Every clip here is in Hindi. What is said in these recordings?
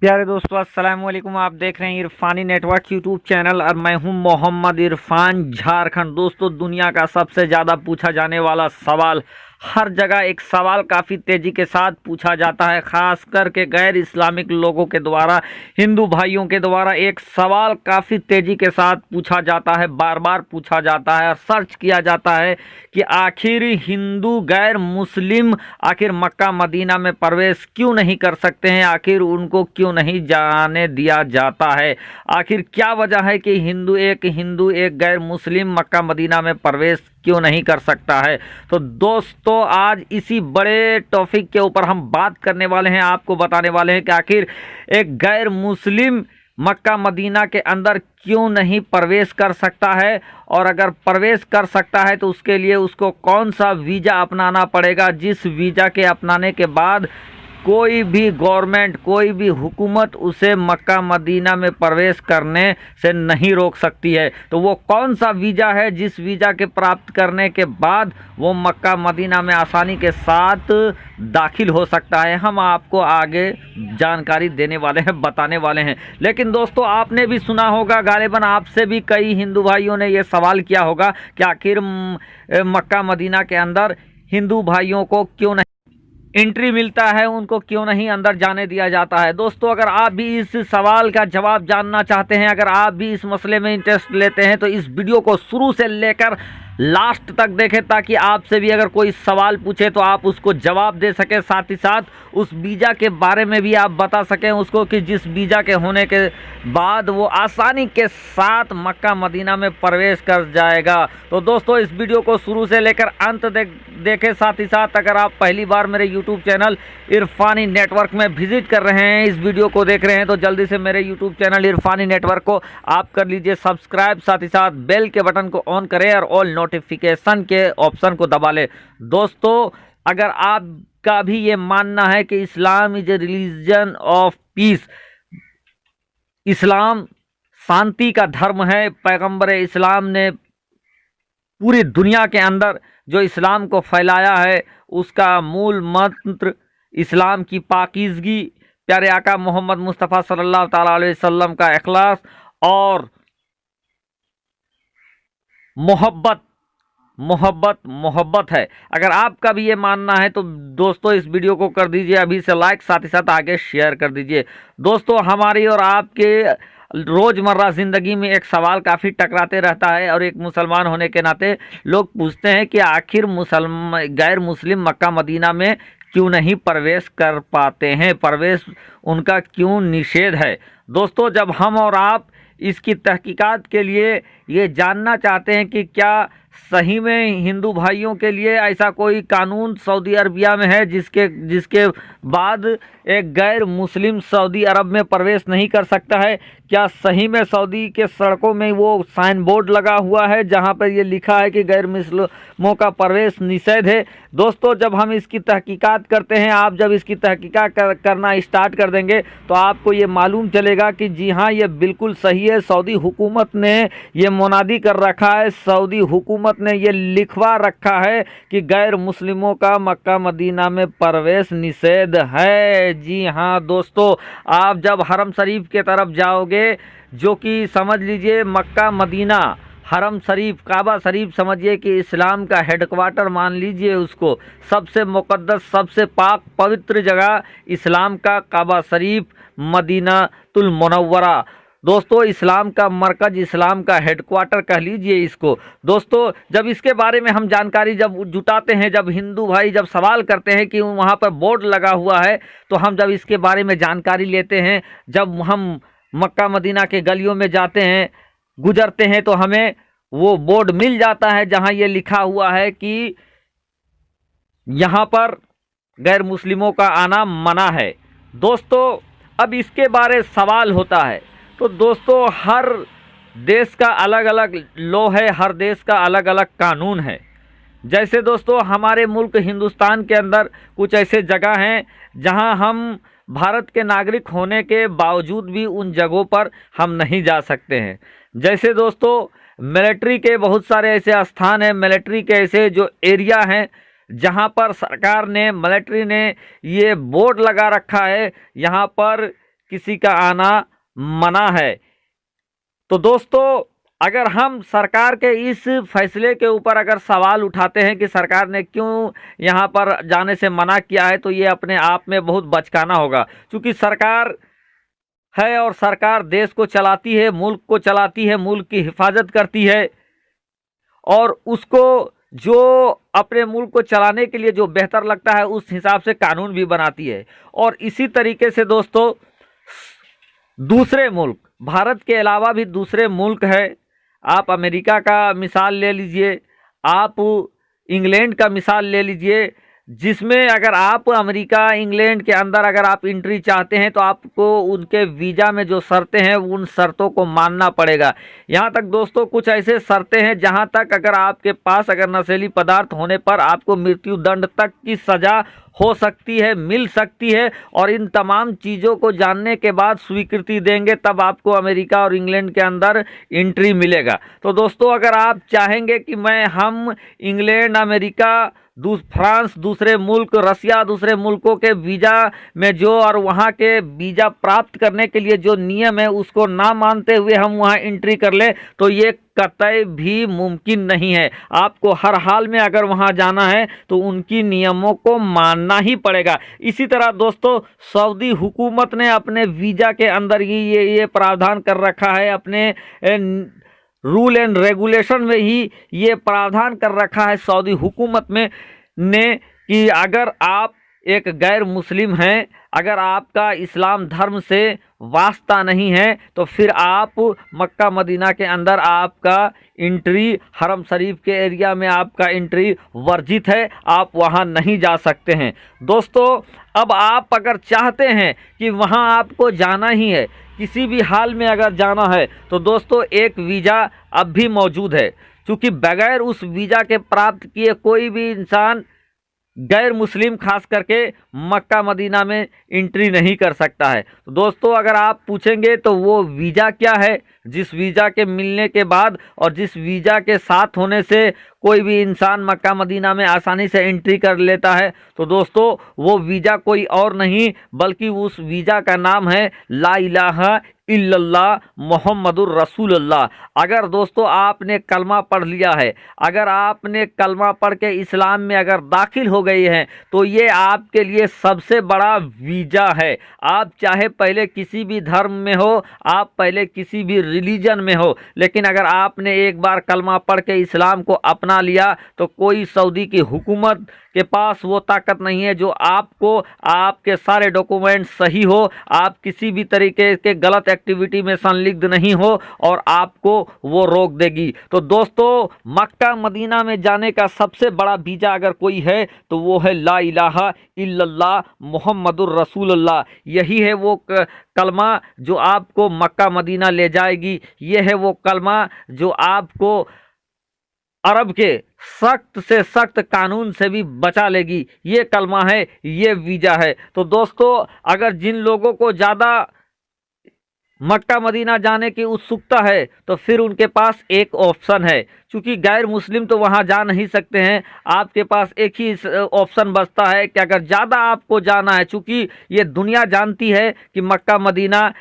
प्यारे दोस्तों, अस्सलाम वालेकुम। आप देख रहे हैं इरफानी नेटवर्क यूट्यूब चैनल और मैं हूं मोहम्मद इरफान, झारखंड। दोस्तों, दुनिया का सबसे ज़्यादा पूछा जाने वाला सवाल, हर जगह एक सवाल काफ़ी तेज़ी के साथ पूछा जाता है, ख़ास करके गैर इस्लामिक लोगों के द्वारा, हिंदू भाइयों के द्वारा एक सवाल काफ़ी तेज़ी के साथ पूछा जाता है, बार बार पूछा जाता है और सर्च किया जाता है कि आखिर हिंदू गैर मुस्लिम आखिर मक्का मदीना में प्रवेश क्यों नहीं कर सकते हैं, आखिर उनको क्यों नहीं जाने दिया जाता है, आखिर क्या वजह है कि हिंदू एक गैर मुस्लिम मक्का मदीना में प्रवेश क्यों नहीं कर सकता है। तो दोस्तों, आज इसी बड़े टॉपिक के ऊपर हम बात करने वाले हैं, आपको बताने वाले हैं कि आखिर एक गैर मुस्लिम मक्का मदीना के अंदर क्यों नहीं प्रवेश कर सकता है, और अगर प्रवेश कर सकता है तो उसके लिए उसको कौन सा वीज़ा अपनाना पड़ेगा, जिस वीज़ा के अपनाने के बाद कोई भी गवर्नमेंट, कोई भी हुकूमत उसे मक्का मदीना में प्रवेश करने से नहीं रोक सकती है। तो वो कौन सा वीज़ा है जिस वीज़ा के प्राप्त करने के बाद वो मक्का मदीना में आसानी के साथ दाखिल हो सकता है, हम आपको आगे जानकारी देने वाले हैं, बताने वाले हैं। लेकिन दोस्तों, आपने भी सुना होगा, गालिबन आपसे भी कई हिंदू भाइयों ने ये सवाल किया होगा कि आखिर मक्का मदीना के अंदर हिंदू भाइयों को क्यों नहीं एंट्री मिलता है, उनको क्यों नहीं अंदर जाने दिया जाता है। दोस्तों, अगर आप भी इस सवाल का जवाब जानना चाहते हैं, अगर आप भी इस मसले में इंटरेस्ट लेते हैं, तो इस वीडियो को शुरू से लेकर लास्ट तक देखें, ताकि आपसे भी अगर कोई सवाल पूछे तो आप उसको जवाब दे सकें, साथ ही साथ उस वीज़ा के बारे में भी आप बता सकें उसको कि जिस वीज़ा के होने के बाद वो आसानी के साथ मक्का मदीना में प्रवेश कर जाएगा। तो दोस्तों, इस वीडियो को शुरू से लेकर अंत देखें। साथ ही साथ अगर आप पहली बार मेरे यूट्यूब चैनल इरफानी नेटवर्क में विजिट कर रहे हैं, इस वीडियो को देख रहे हैं, तो जल्दी से मेरे यूट्यूब चैनल इरफानी नेटवर्क को आप कर लीजिए सब्सक्राइब, साथ ही साथ बेल के बटन को ऑन करें और ऑल नोटिफिकेशन के ऑप्शन को दबा लें। दोस्तों, अगर आपका भी ये मानना है कि Islam is a religion of peace, Islam शांति का धर्म है, पैगंबर इस्लाम ने पूरी दुनिया के अंदर जो इस्लाम को फैलाया है, उसका मूल मंत्र इस्लाम की पाकीज़गी, प्यारे आका मोहम्मद मुस्तफ़ा सल्लल्लाहु ताला अलैहि वसल्लम का इखलास और मोहब्बत मोहब्बत मोहब्बत है। अगर आपका भी ये मानना है तो दोस्तों, इस वीडियो को कर दीजिए अभी से लाइक, साथ ही साथ आगे शेयर कर दीजिए। दोस्तों, हमारी और आपके रोज़मर्रा ज़िंदगी में एक सवाल काफ़ी टकराते रहता है, और एक मुसलमान होने के नाते लोग पूछते हैं कि आखिर गैर मुस्लिम मक्का मदीना में क्यों नहीं प्रवेश कर पाते हैं, प्रवेश उनका क्यों निषेध है। दोस्तों, जब हम और आप इसकी तहकीकात के लिए ये जानना चाहते हैं कि क्या सही में हिंदू भाइयों के लिए ऐसा कोई कानून सऊदी अरबिया में है जिसके बाद एक गैर मुस्लिम सऊदी अरब में प्रवेश नहीं कर सकता है, क्या सही में सऊदी के सड़कों में वो साइन बोर्ड लगा हुआ है जहां पर ये लिखा है कि गैर मुस्लिमों का प्रवेश निषेध है। दोस्तों, जब हम इसकी तहकीकात करते हैं, आप जब इसकी तहकीकात करना स्टार्ट कर देंगे तो आपको ये मालूम चलेगा कि जी हाँ, ये बिल्कुल सही है। सऊदी हुकूमत ने ये मुनादी कर रखा है, सऊदी हुकूमत ने ये लिखवा रखा है कि गैर मुस्लिमों का मक्का मदीना में प्रवेश निषेध है। जी हाँ दोस्तों, आप जब हरम शरीफ के तरफ जाओगे, जो कि समझ लीजिए मक्का मदीना, हरम शरीफ, काबा शरीफ समझिए कि इस्लाम का हेडक्वार्टर मान लीजिए उसको, सबसे मुक़द्दस, सबसे पाक पवित्र जगह इस्लाम का काबा शरीफ, मदीनातुल मुनव्वरा। दोस्तों, इस्लाम का मरकज़, इस्लाम का हेडक्वार्टर कह लीजिए इसको। दोस्तों, जब इसके बारे में हम जानकारी जब जुटाते हैं, जब हिंदू भाई जब सवाल करते हैं कि वहाँ पर बोर्ड लगा हुआ है, तो हम जब इसके बारे में जानकारी लेते हैं, जब हम मक्का मदीना के गलियों में जाते हैं, गुजरते हैं, तो हमें वो बोर्ड मिल जाता है जहाँ ये लिखा हुआ है कि यहाँ पर गैर मुस्लिमों का आना मना है। दोस्तों, अब इसके बारे सवाल होता है, तो दोस्तों, हर देश का अलग अलग लॉ है, हर देश का अलग अलग कानून है। जैसे दोस्तों, हमारे मुल्क हिंदुस्तान के अंदर कुछ ऐसे जगह हैं जहां हम भारत के नागरिक होने के बावजूद भी उन जगहों पर हम नहीं जा सकते हैं। जैसे दोस्तों, मिलिट्री के बहुत सारे ऐसे स्थान हैं, मिलिट्री के ऐसे जो एरिया हैं जहां पर सरकार ने, मिलिट्री ने ये बोर्ड लगा रखा है यहाँ पर किसी का आना मना है। तो दोस्तों, अगर हम सरकार के इस फैसले के ऊपर अगर सवाल उठाते हैं कि सरकार ने क्यों यहाँ पर जाने से मना किया है, तो ये अपने आप में बहुत बचकाना होगा, क्योंकि सरकार है और सरकार देश को चलाती है, मुल्क को चलाती है, मुल्क की हिफाजत करती है और उसको जो अपने मुल्क को चलाने के लिए जो बेहतर लगता है उस हिसाब से कानून भी बनाती है। और इसी तरीके से दोस्तों, दूसरे मुल्क, भारत के अलावा भी दूसरे मुल्क है, आप अमेरिका का मिसाल ले लीजिए, आप इंग्लैंड का मिसाल ले लीजिए, जिसमें अगर आप अमेरिका इंग्लैंड के अंदर अगर आप एंट्री चाहते हैं तो आपको उनके वीज़ा में जो शर्तें हैं उन शर्तों को मानना पड़ेगा। यहाँ तक दोस्तों कुछ ऐसे शर्तें हैं जहाँ तक अगर आपके पास अगर नशीली पदार्थ होने पर आपको मृत्यु दंड तक की सज़ा हो सकती है, मिल सकती है। और इन तमाम चीज़ों को जानने के बाद स्वीकृति देंगे तब आपको अमेरिका और इंग्लैंड के अंदर एंट्री मिलेगा। तो दोस्तों, अगर आप चाहेंगे कि हम इंग्लैंड, अमेरिका, फ्रांस, दूसरे मुल्क, रसिया, दूसरे मुल्कों के वीज़ा में जो और वहाँ के वीज़ा प्राप्त करने के लिए जो नियम है उसको ना मानते हुए हम वहाँ एंट्री कर ले, तो ये कतई भी मुमकिन नहीं है। आपको हर हाल में अगर वहाँ जाना है तो उनकी नियमों को मानना ही पड़ेगा। इसी तरह दोस्तों, सऊदी हुकूमत ने अपने वीज़ा के अंदर ही ये प्रावधान कर रखा है, अपने रूल एंड रेगुलेशन में ही ये प्रावधान कर रखा है सऊदी हुकूमत में ने कि अगर आप एक गैर मुस्लिम हैं, अगर आपका इस्लाम धर्म से वास्ता नहीं है, तो फिर आप मक्का मदीना के अंदर आपका एंट्री, हरम शरीफ के एरिया में आपका एंट्री वर्जित है, आप वहां नहीं जा सकते हैं। दोस्तों, अब आप अगर चाहते हैं कि वहां आपको जाना ही है, किसी भी हाल में अगर जाना है, तो दोस्तों एक वीज़ा अब भी मौजूद है, क्योंकि बगैर उस वीज़ा के प्राप्त किए कोई भी इंसान गैर मुस्लिम खास करके मक्का मदीना में एंट्री नहीं कर सकता है। तो दोस्तों, अगर आप पूछेंगे तो वो वीज़ा क्या है, जिस वीज़ा के मिलने के बाद और जिस वीज़ा के साथ होने से कोई भी इंसान मक्का मदीना में आसानी से एंट्री कर लेता है, तो दोस्तों वो वीज़ा कोई और नहीं बल्कि उस वीज़ा का नाम है ला इलाहा इल्लल्लाह मोहम्मदुर रसूलुल्लाह। अगर दोस्तों आपने कलमा पढ़ लिया है, अगर आपने कलमा पढ़ के इस्लाम में अगर दाखिल हो गए हैं, तो ये आपके लिए सबसे बड़ा वीज़ा है। आप चाहे पहले किसी भी धर्म में हो, आप पहले किसी भी रिलीजन में हो, लेकिन अगर आपने एक बार कलमा पढ़ के इस्लाम को अपना लिया तो कोई सऊदी की हुकूमत के पास वो ताकत नहीं है जो आपको, आपके सारे डॉक्यूमेंट सही हो, आप किसी भी तरीके के गलत एक्टिविटी में संलिग्ध नहीं हो और आपको वो रोक देगी। तो दोस्तों, मक्का मदीना में जाने का सबसे बड़ा वीज़ा अगर कोई है तो वो है ला इलाहा इल्लल्लाह मोहम्मदुर रसूलुल्लाह। यही है वो कलमा जो आपको मक्का मदीना ले जाएगी। ये है वो कलमा जो आपको अरब के सख्त से सख्त कानून से भी बचा लेगी। ये कलमा है, ये वीज़ा है। तो दोस्तों, अगर जिन लोगों को ज़्यादा मक्का मदीना जाने की उत्सुकता है तो फिर उनके पास एक ऑप्शन है, क्योंकि गैर मुस्लिम तो वहाँ जा नहीं सकते हैं, आपके पास एक ही ऑप्शन बचता है कि अगर ज़्यादा आपको जाना है, चूँकि ये दुनिया जानती है कि मक्का मदीना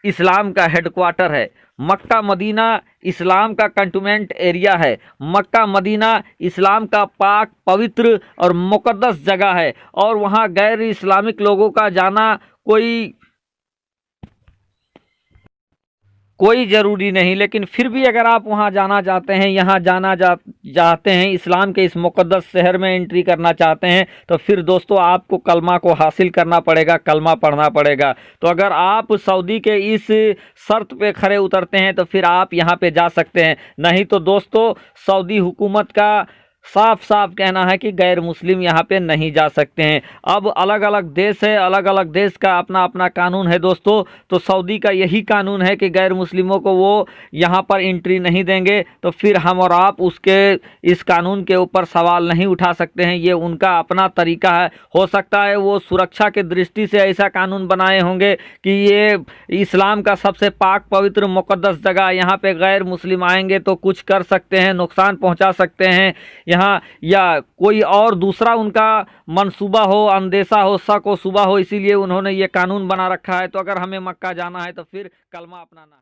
इस्लाम का हेडक्वार्टर है, मक्का मदीना इस्लाम का कंटोनमेंट एरिया है, मक्का मदीना इस्लाम का पाक पवित्र और मुक़द्दस जगह है, और वहाँ गैर इस्लामिक लोगों का जाना कोई ज़रूरी नहीं। लेकिन फिर भी अगर आप वहाँ जाना चाहते हैं, यहाँ चाहते हैं, इस्लाम के इस मुक़द्दस शहर में एंट्री करना चाहते हैं, तो फिर दोस्तों आपको कलमा को हासिल करना पड़ेगा, कलमा पढ़ना पड़ेगा। तो अगर आप सऊदी के इस शर्त पे खरे उतरते हैं तो फिर आप यहाँ पे जा सकते हैं, नहीं तो दोस्तों सऊदी हुकूमत का साफ साफ कहना है कि गैर मुस्लिम यहाँ पे नहीं जा सकते हैं। अब अलग अलग देश है, अलग अलग देश का अपना अपना कानून है दोस्तों। तो सऊदी का यही कानून है कि गैर मुस्लिमों को वो यहाँ पर एंट्री नहीं देंगे, तो फिर हम और आप उसके इस कानून के ऊपर सवाल नहीं उठा सकते हैं। ये उनका अपना तरीका है। हो सकता है वो सुरक्षा की दृष्टि से ऐसा कानून बनाए होंगे कि ये इस्लाम का सबसे पाक पवित्र मुक़द्दस जगह, यहाँ पे गैर मुस्लिम आएंगे तो कुछ कर सकते हैं, नुकसान पहुँचा सकते हैं, यहाँ, या कोई और दूसरा उनका मंसूबा हो, अंदेशा हो, शक हो, शुबा हो, इसीलिए उन्होंने ये कानून बना रखा है। तो अगर हमें मक्का जाना है तो फिर कलमा अपनाना है।